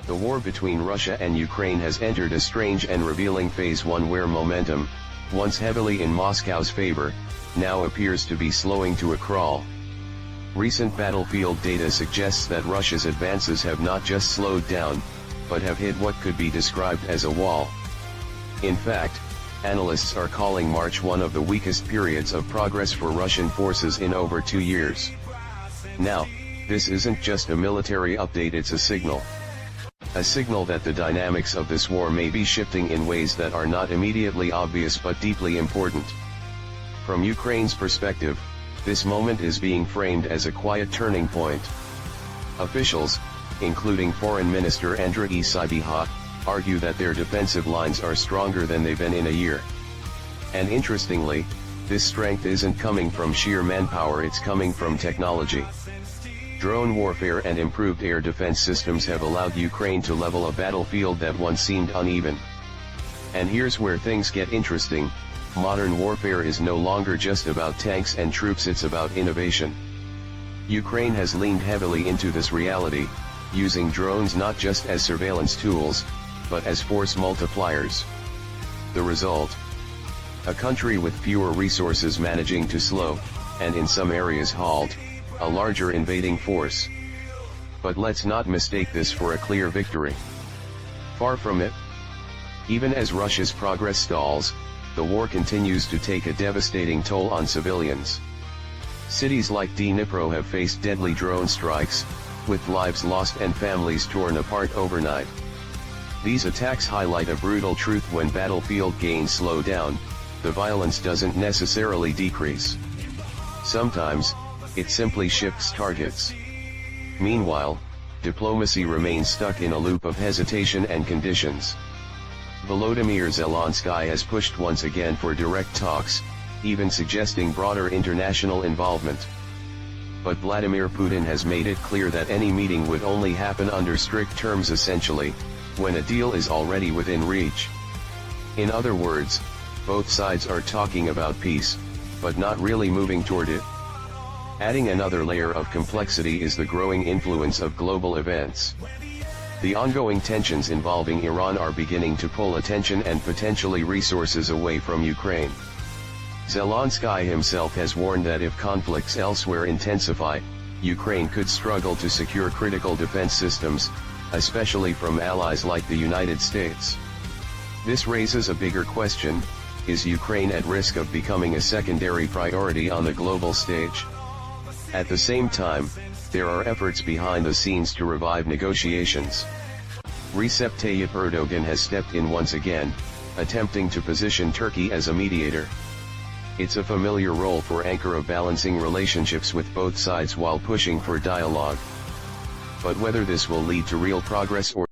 The war between Russia and Ukraine has entered a strange and revealing phase one where momentum, once heavily in Moscow's favor, now appears to be slowing to a crawl. Recent battlefield data suggests that Russia's advances have not just slowed down, but have hit what could be described as a wall. In fact, analysts are calling March one of the weakest periods of progress for Russian forces in over 2 years. Now, this isn't just a military update, it's a signal. A signal that the dynamics of this war may be shifting in ways that are not immediately obvious but deeply important. From Ukraine's perspective, this moment is being framed as a quiet turning point. Officials, including Foreign Minister Andriy Sybiha, argue that their defensive lines are stronger than they've been in a year. And interestingly, this strength isn't coming from sheer manpower, it's coming from technology. Drone warfare and improved air defense systems have allowed Ukraine to level a battlefield that once seemed uneven. And here's where things get interesting: modern warfare is no longer just about tanks and troops, it's about innovation. Ukraine has leaned heavily into this reality, using drones not just as surveillance tools, but as force multipliers. The result? A country with fewer resources managing to slow, and in some areas halt, a larger invading force. But let's not mistake this for a clear victory. Far from it. Even as Russia's progress stalls, the war continues to take a devastating toll on civilians. Cities like Dnipro have faced deadly drone strikes, with lives lost and families torn apart overnight. These attacks highlight a brutal truth: when battlefield gains slow down, the violence doesn't necessarily decrease. Sometimes, it simply shifts targets. Meanwhile, diplomacy remains stuck in a loop of hesitation and conditions. Volodymyr Zelensky has pushed once again for direct talks, even suggesting broader international involvement. But Vladimir Putin has made it clear that any meeting would only happen under strict terms, essentially, when a deal is already within reach. In other words, both sides are talking about peace, but not really moving toward it. Adding another layer of complexity is the growing influence of global events. The ongoing tensions involving Iran are beginning to pull attention and potentially resources away from Ukraine. Zelensky himself has warned that if conflicts elsewhere intensify, Ukraine could struggle to secure critical defense systems, especially from allies like the United States. This raises a bigger question: is Ukraine at risk of becoming a secondary priority on the global stage? At the same time, there are efforts behind the scenes to revive negotiations. Recep Tayyip Erdogan has stepped in once again, attempting to position Turkey as a mediator. It's a familiar role for Ankara, balancing relationships with both sides while pushing for dialogue. But whether this will lead to real progress or